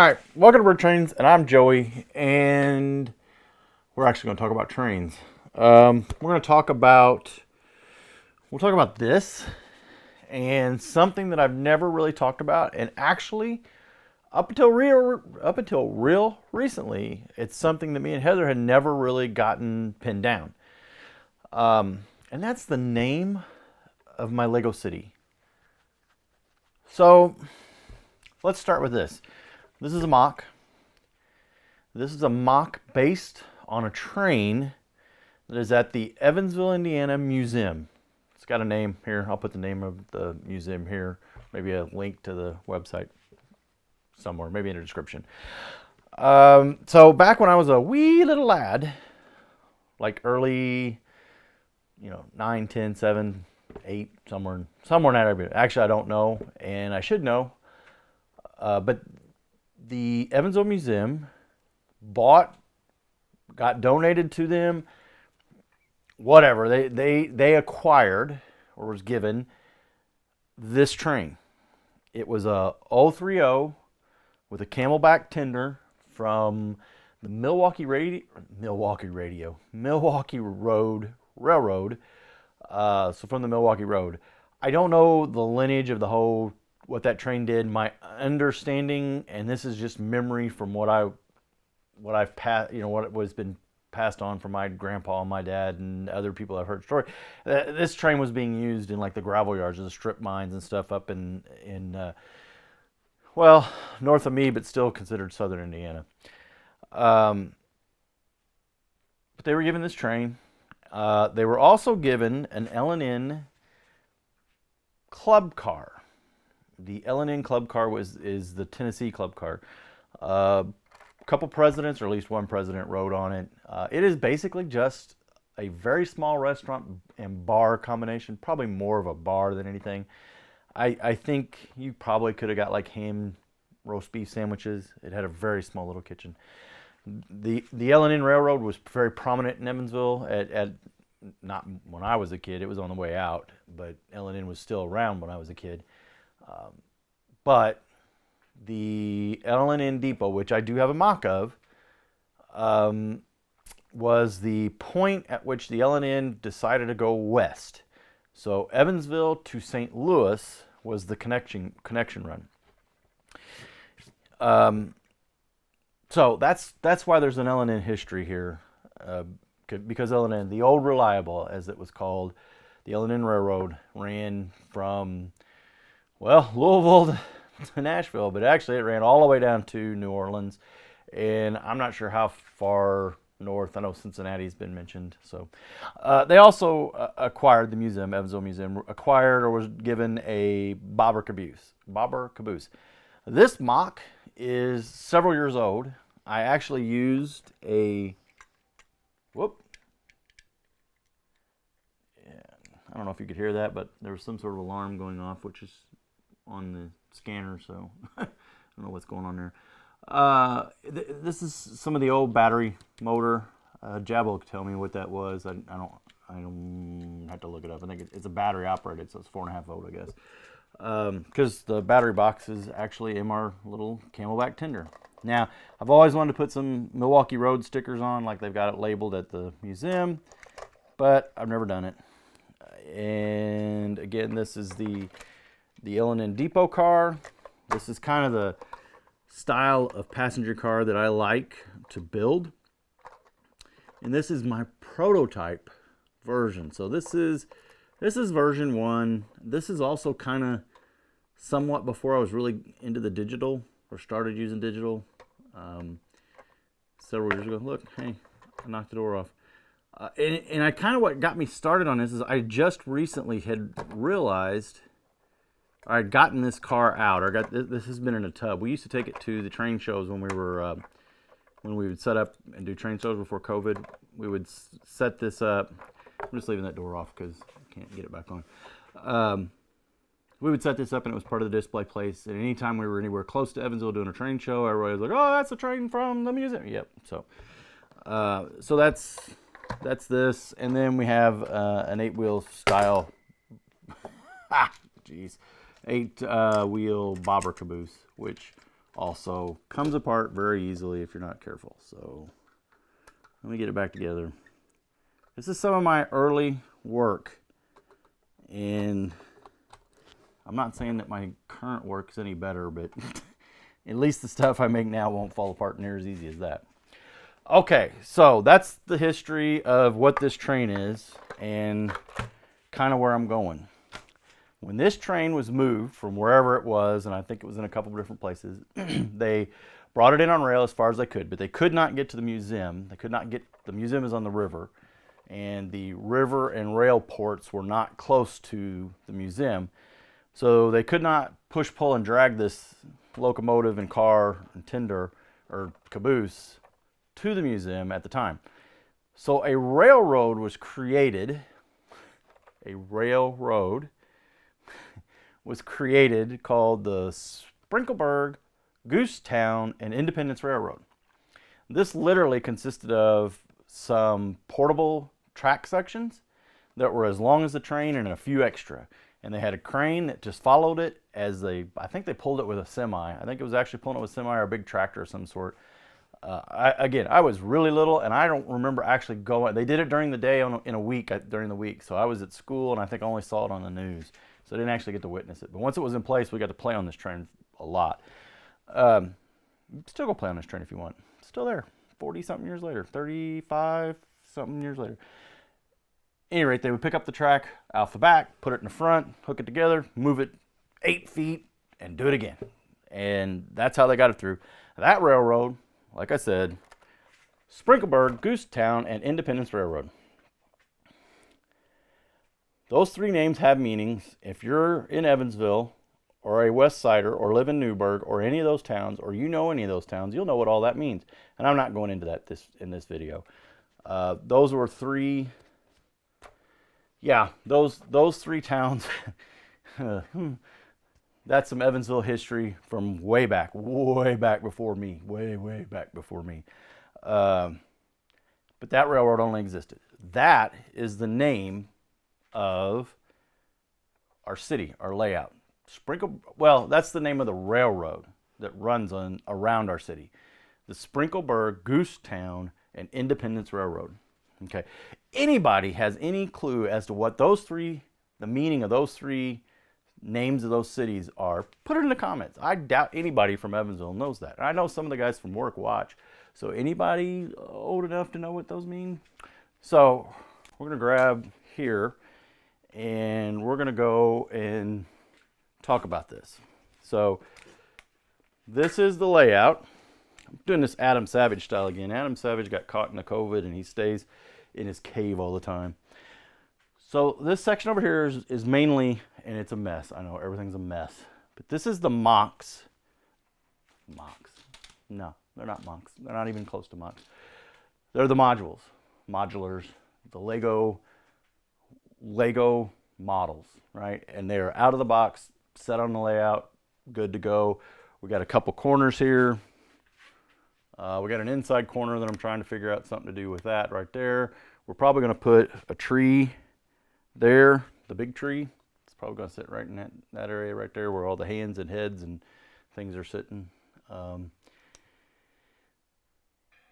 right, welcome to BrickTrains, and I'm Joey, and we're actually going to talk about trains. We're going to talk about this and something that I've never really talked about, and actually, up until real recently, it's something that me and Heather had never really gotten pinned down, and that's the name of my Lego city. So let's start with this. This is a MOC. This is a MOC based on a train that is at the Evansville, Indiana Museum. It's got a name here. I'll put the name of the museum here. Maybe a link to the website somewhere, maybe in the description. So back when I was a wee little lad, like early, 9, 10, 7, 8, somewhere in that area. Actually, I don't know, and I should know. But the Evansville Museum got donated to them, whatever. They acquired or was given this train. It was a 030 with a camelback tender from the Milwaukee Road Railroad. So from the Milwaukee Road. I don't know the lineage of the whole what that train did. My understanding, and this is just memory from what I've passed, what was been passed on from my grandpa and my dad and other people I've heard story. This train was being used in like the gravel yards, the strip mines and stuff up in north of me, but still considered southern Indiana. But they were given this train. They were also given an L&N club car. The L&N club car is the Tennessee club car. A couple presidents, or at least one president, rode on it. It is basically just a very small restaurant and bar combination. Probably more of a bar than anything. I think you probably could have got like ham roast beef sandwiches. It had a very small little kitchen. The L&N Railroad was very prominent in Evansville at not when I was a kid. It was on the way out, but L&N was still around when I was a kid. But the L&N Depot, which I do have a mock of, was the point at which the L&N decided to go west. So Evansville to St. Louis was the connection run. So that's why there's an L&N history here, because L&N, the old reliable, as it was called, the L&N Railroad ran from, Louisville to Nashville, but actually it ran all the way down to New Orleans, and I'm not sure how far north. I know Cincinnati's been mentioned. So they also acquired the museum, Evansville Museum, acquired or was given a bobber caboose. This MOC is several years old. I actually used I don't know if you could hear that, but there was some sort of alarm going off, which is on the scanner, so I don't know what's going on there. This is some of the old battery motor. Jabbo could tell me what that was. I don't have to look it up. I think it's a battery operated, so it's 4.5 volt, I guess. Because the battery box is actually in our little camelback tender. Now, I've always wanted to put some Milwaukee Road stickers on, like they've got it labeled at the museum, but I've never done it. And again, this is the L&N Depot car. This is kind of the style of passenger car that I like to build. And this is my prototype version. So this is version 1. This is also kind of somewhat before I was really into the digital or started using digital several years ago. Look, hey, I knocked the door off. And I kind of, what got me started on this is I just recently had realized I had gotten this car out. This has been in a tub. We used to take it to the train shows when we would set up and do train shows before COVID. We would set this up. I'm just leaving that door off because I can't get it back on. We would set this up, and it was part of the display place. And anytime we were anywhere close to Evansville doing a train show, everybody was like, "Oh, that's a train from the museum." Yep. So that's this, and then we have an 8-wheel style. Jeez. 8-wheel bobber caboose, which also comes apart very easily if you're not careful. So let me get it back together. This is some of my early work, and I'm not saying that my current work is any better, but at least the stuff I make now won't fall apart near as easy as that. Okay, so that's the history of what this train is and kind of where I'm going. When this train was moved from wherever it was, and I think it was in a couple of different places, they brought it in on rail as far as they could, but they could not get to the museum. They could not get, the museum is on the river, and the river and rail ports were not close to the museum. So they could not push, pull, and drag this locomotive and car and tender or caboose to the museum at the time. So a railroad was created. A railroad was created called the Sprinkelberg, Goosetown, and Independence Railroad. This literally consisted of some portable track sections that were as long as the train and a few extra. And they had a crane that just followed it as they, I think they pulled it with a semi. I think it was actually pulling it with a semi or a big tractor of some sort. I was really little, and I don't remember actually going. They did it during the day in a week, during the week. So I was at school, and I think I only saw it on the news. So I didn't actually get to witness it. But once it was in place, we got to play on this train a lot. Still go play on this train if you want. It's still there, 40-something years later, 35-something years later. At any rate, they would pick up the track off the back, put it in the front, hook it together, move it 8 feet, and do it again. And that's how they got it through. That railroad, like I said, Sprinkelberg, Goosetown, and Independence Railroad. Those three names have meanings. If you're in Evansville or a West Sider or live in Newburgh or any of those towns, or you know any of those towns, you'll know what all that means. And I'm not going into that in this video. Those were three... Yeah, those three towns, that's some Evansville history from way back before me, way back before me. But that railroad only existed. That is the name of our city, our layout. Well, that's the name of the railroad that runs around our city. The Sprinkelberg, Goosetown, and Independence Railroad. Okay. Anybody has any clue as to what those three, the meaning of those three names of those cities are, put it in the comments. I doubt anybody from Evansville knows that. I know some of the guys from work watch. So anybody old enough to know what those mean? So we're going to grab here and we're going to go and talk about this. So this is the layout. I'm doing this Adam Savage style again. Adam Savage got caught in the COVID and he stays in his cave all the time. So this section over here is mainly, and it's a mess. I know everything's a mess, but this is the MOCs. MOCs? No, they're not MOCs. They're not even close to MOCs. They're the modules, modulars, the Lego models, right? And they're out of the box, set on the layout, good to go. We got a couple corners here. We got an inside corner that I'm trying to figure out something to do with that right there. We're probably going to put a tree there, the big tree. It's probably going to sit right in that area right there where all the hands and heads and things are sitting.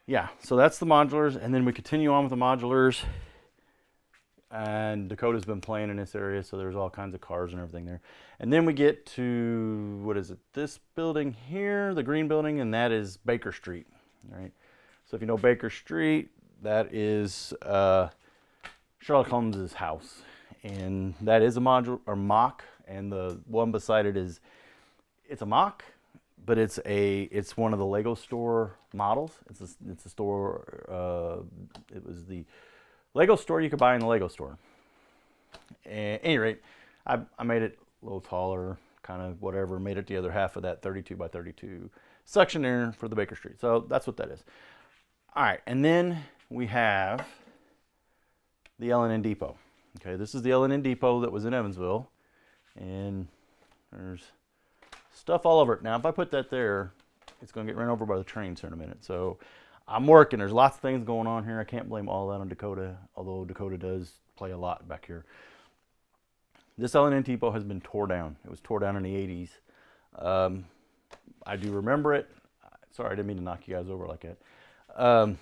Yeah, so that's the modulars. And then we continue on with the modulars. And Dakota's been playing in this area, so there's all kinds of cars and everything there. And then we get to, what is it, this building here, the green building, and that is Baker Street. All right. So if you know Baker Street, that is Sherlock Holmes's house. And that is a module, or MOC, and the one beside it is, it's a MOC, but it's one of the Lego store models. It's a store, it was the Lego store you could buy in the Lego store. At any rate, I made it a little taller, kind of whatever, made it the other half of that 32 by 32 section there for the Baker Street. So that's what that is. All right, and then we have the L&N Depot. Okay, this is the L&N Depot that was in Evansville, and there's stuff all over it. Now, if I put that there, it's going to get run over by the trains here in a minute. So I'm working. There's lots of things going on here. I can't blame all that on Dakota, although Dakota does play a lot back here. This L&N Depot has been tore down. It was tore down in the 80s. I do remember it. Sorry, I didn't mean to knock you guys over like that. It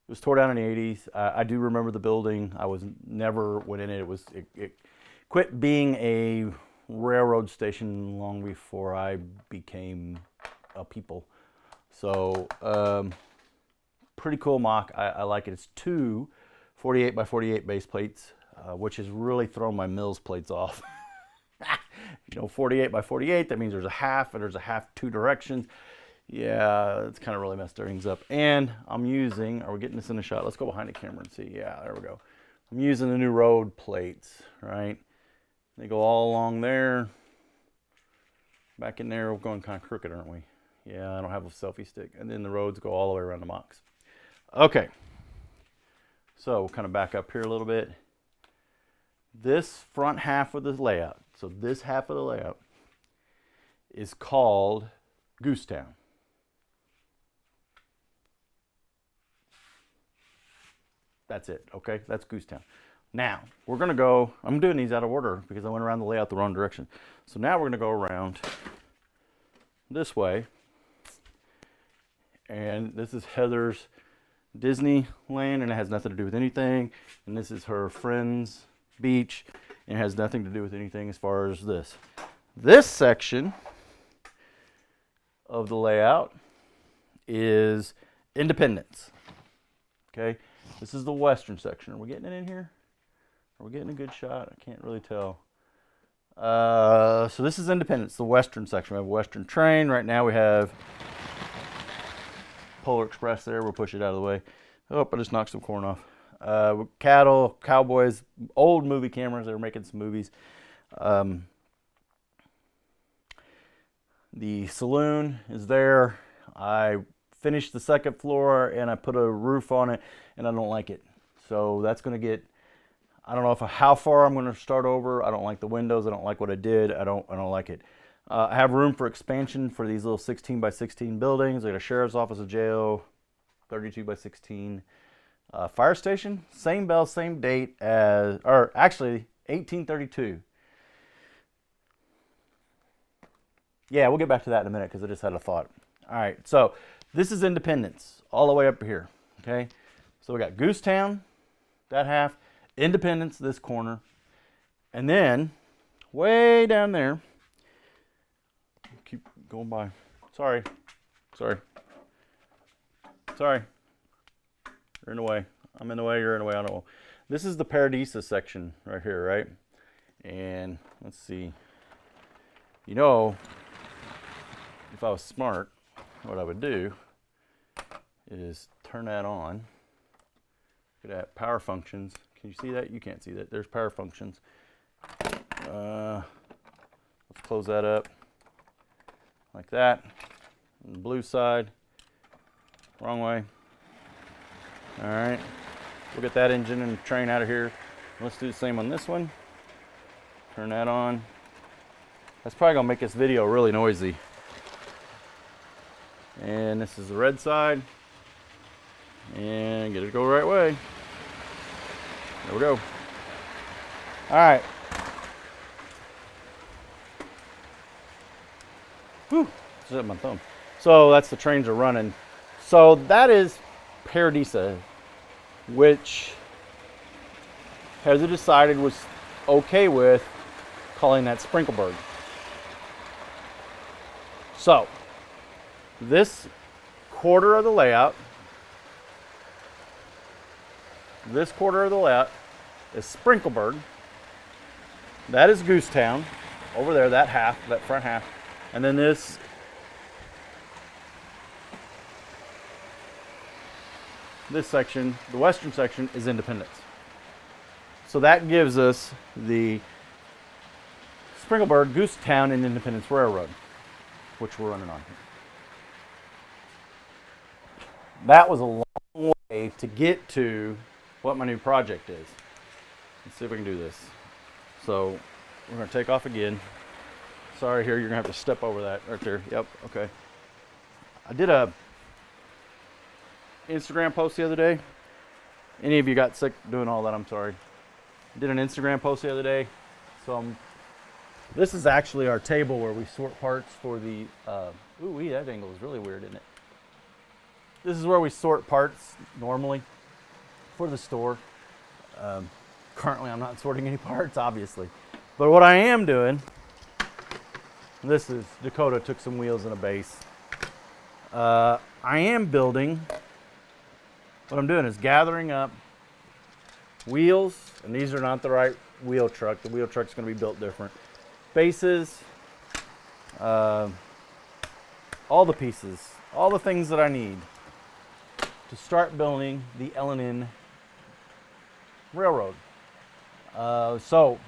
was tore down in the 80s. I do remember the building. I was never went in it. It quit being a railroad station long before I became a people. So pretty cool MOC. I like it. It's two 48 by 48 base plates, which has really thrown my Mills plates off. 48 by 48, that means there's a half, and there's a half two directions. Yeah, it's kind of really messed things up. And I'm using, are we getting this in the shot? Let's go behind the camera and see. Yeah, there we go. I'm using the new road plates, right? They go all along there. Back in there, we're going kind of crooked, aren't we? Yeah, I don't have a selfie stick. And then the roads go all the way around the MOCs. Okay. So we'll kind of back up here a little bit. This front half of the layout, so this half of the layout is called Goosetown. That's it, okay? That's Goosetown. Now, we're gonna go, I'm doing these out of order because I went around the layout the wrong direction. So now we're gonna go around this way. And this is Heather's Disneyland, and it has nothing to do with anything. And this is her friend's beach, and it has nothing to do with anything as far as this. This section of the layout is Independence. Okay, this is the western section. Are we getting it in here? Are we getting a good shot? I can't really tell. So this is Independence, the western section. We have a western train. Right now we have Polar Express there. We'll push it out of the way. Oh, I just knocked some corn off. Cattle, cowboys, old movie cameras. They were making some movies. The saloon is there. I finished the second floor and I put a roof on it, and I don't like it. So that's going to get, I don't know how far I'm going to start over. I don't like the windows. I don't like what I did. I don't like it. I have room for expansion for these little 16 by 16 buildings. I got a sheriff's office, a jail, 32 by 16. Fire station, same bell, same date as, or actually 1832. Yeah, we'll get back to that in a minute because I just had a thought. All right, so this is Independence all the way up here, okay? So we got Goosetown, that half, Independence, this corner, and then way down there, keep going by. Sorry. You're in the way. I'm in the way, you're in the way, I don't know. This is the Paradisa section right here, right? And let's see. You know, if I was smart, what I would do is turn that on. Look at that, power functions. Can you see that? You can't see that. There's power functions. Let's close that up like that. On the blue side, wrong way. All right, we'll get that engine and train out of here. Let's do the same on this one. Turn that on. That's probably gonna make this video really noisy. And this is the red side. And get it to go the right way. There we go. All right. Whew, just hit my thumb. So that's the trains are running. So that is Paradisa, which Heather decided was okay with calling that Sprinkleberg. So this quarter of the layout, is Sprinkleberg. That is Goosetown over there, that half, that front half. And then this section, the western section, is Independence. So that gives us the Sprinkleberg, Goosetown, and Independence Railroad, which we're running on here. That was a long way to get to what my new project is. Let's see if we can do this. So we're going to take off again. Sorry, here you're going to have to step over that right there. Yep, okay. I did a Instagram post the other day. Any of you got sick doing all that, I'm sorry. I did an Instagram post the other day. So I'm This is actually our table where we sort parts for the, ooh, that angle is really weird, isn't it? This is where we sort parts normally for the store. Currently, I'm not sorting any parts, obviously. But what I am doing, this is, Dakota took some wheels and a base. I am building, what I'm doing is gathering up wheels, and these are not the right wheel truck. The wheel truck's gonna be built different. Bases, all the pieces, all the things that I need to start building the L&N railroad. So,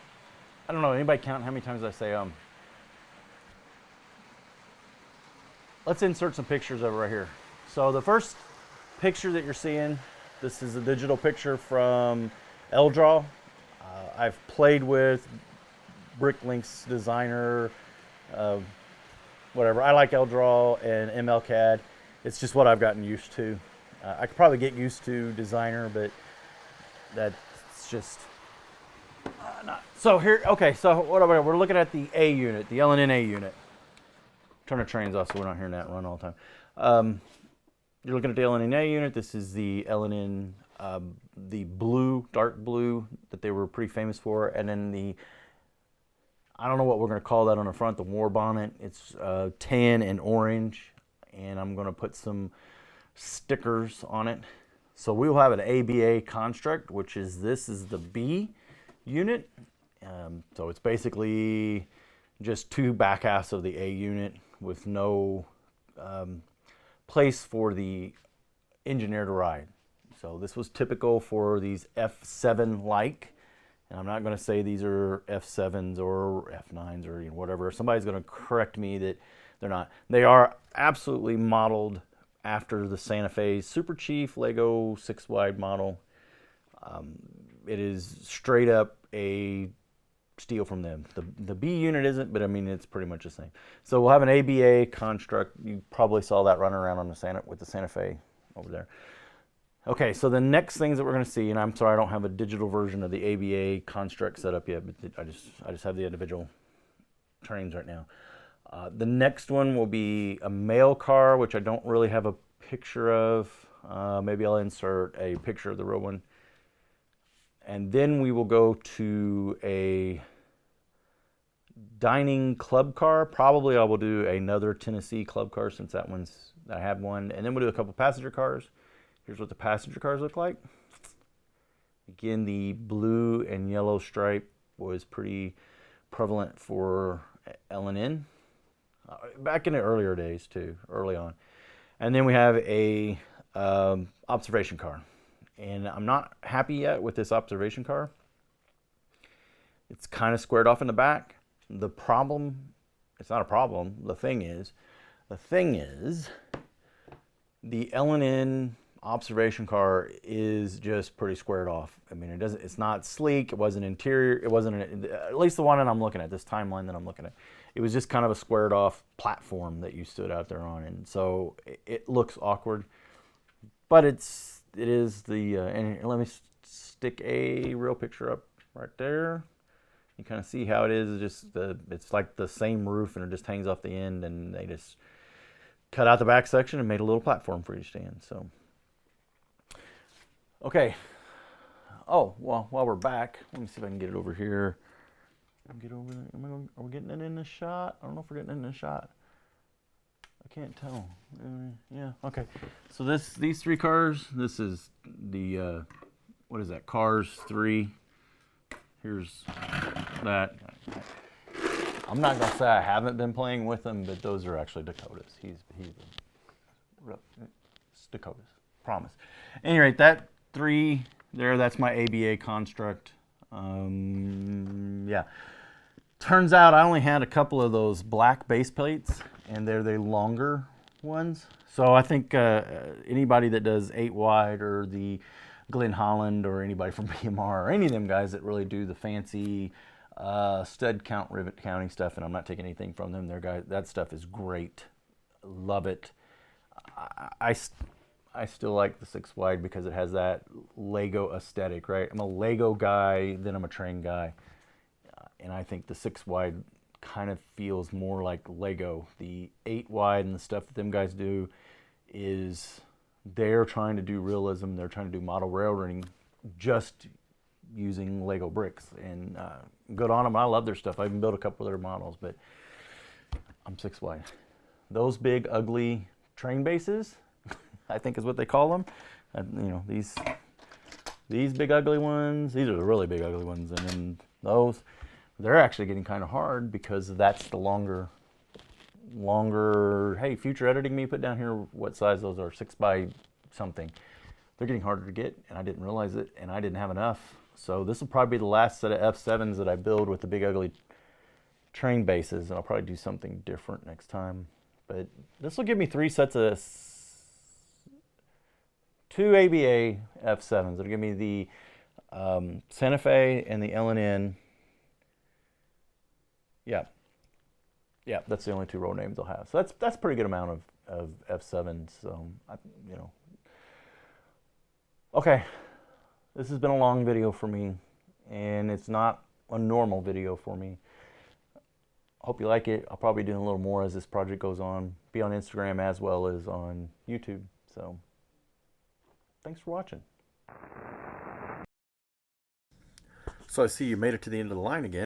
I don't know, anybody count how many times I say Let's insert some pictures of it right here. So the first picture that you're seeing, this is a digital picture from L-Draw. I've played with BrickLink's designer, whatever. I like L-Draw and MLCAD. It's just what I've gotten used to. I could probably get used to designer, but that's just not. So here, okay, so we're looking at the A unit, the L&N A unit. Turn the trains off so we're not hearing that run all the time. You're looking at the L&N A unit. This is the L&N, the blue, dark blue that they were pretty famous for. And then the, I don't know what we're going to call that on the front, the war bonnet. It's tan and orange. And I'm going to put some stickers on it. So we will have an ABA construct, which is, this is the B unit. So it's basically just two back halves of the A unit with no place for the engineer to ride. So this was typical for these F7 like, and I'm not going to say these are F7s or F9s or whatever. Somebody's going to correct me that they're not. They are absolutely modeled after the Santa Fe Super Chief Lego 6-wide model. It is straight up a steal from them. The B unit isn't, but I mean, it's pretty much the same. So we'll have an ABA construct. You probably saw that running around on the with the Santa Fe over there. Okay, so the next things that we're going to see, and I'm sorry I don't have a digital version of the ABA construct set up yet, but I just have the individual trains right now. The next one will be a mail car, which I don't really have a picture of. Maybe I'll insert a picture of the real one. And then we will go to a dining club car. Probably I will do another Tennessee club car since I have one. And then we'll do a couple passenger cars. Here's what the passenger cars look like. Again, the blue and yellow stripe was pretty prevalent for L&N. Back in the earlier days too, early on. And then we have a observation car. And I'm not happy yet with this observation car. It's kind of squared off in the back. The problem, it's not a problem. The thing is, the L&N observation car is just pretty squared off. I mean, it's not sleek. It wasn't interior. It wasn't, at least the one that I'm looking at, this timeline that I'm looking at. It was just kind of a squared off platform that you stood out there on. And so it looks awkward, but it is the, and let me stick a real picture up right there. You kind of see how it is. It's like the same roof and it just hangs off the end, and they just cut out the back section and made a little platform for you to stand. So, okay. Oh, well, while we're back, let me see if I can get it over here. Get over there. Are we getting it in the shot? I don't know if we're getting it in the shot. I can't tell. Yeah, okay. So these three cars, this is the, what is that, Cars 3. Here's that. I'm not going to say I haven't been playing with them, but those are actually Dakota's. It's Dakota's, promise. At any rate, that 3 there, that's my ABA construct. Yeah. Turns out I only had a couple of those black base plates, and they're the longer ones. So I think anybody that does 8 wide or the Glen Holland or anybody from BMR or any of them guys that really do the fancy stud count, rivet counting stuff, and I'm not taking anything from them, that stuff is great. Love it. I still like the 6 wide because it has that Lego aesthetic, right? I'm a Lego guy, then I'm a train guy. And I think the 6 wide kind of feels more like Lego. The 8 wide and the stuff that them guys do is they're trying to do realism. They're trying to do model railroading just using Lego bricks, and good on them. I love their stuff. I even built a couple of their models, but I'm 6 wide. Those big ugly train bases, I think is what they call them. You know, these big ugly ones, these are the really big ugly ones, and then those, they're actually getting kind of hard because that's the longer, hey, future editing me, put down here what size those are, 6 by something. They're getting harder to get, and I didn't realize it, and I didn't have enough. So this will probably be the last set of F7s that I build with the big ugly train bases, and I'll probably do something different next time. But this will give me 3 sets of 2 ABA F7s. It'll give me the Santa Fe and the L&N. Yeah, that's the only 2 road names I'll have. So that's a pretty good amount of F7s. So you know, okay, this has been a long video for me, and it's not a normal video for me. Hope you like it. I'll probably be doing a little more as this project goes on. Be on Instagram as well as on YouTube. So thanks for watching. So I see you made it to the end of the line again.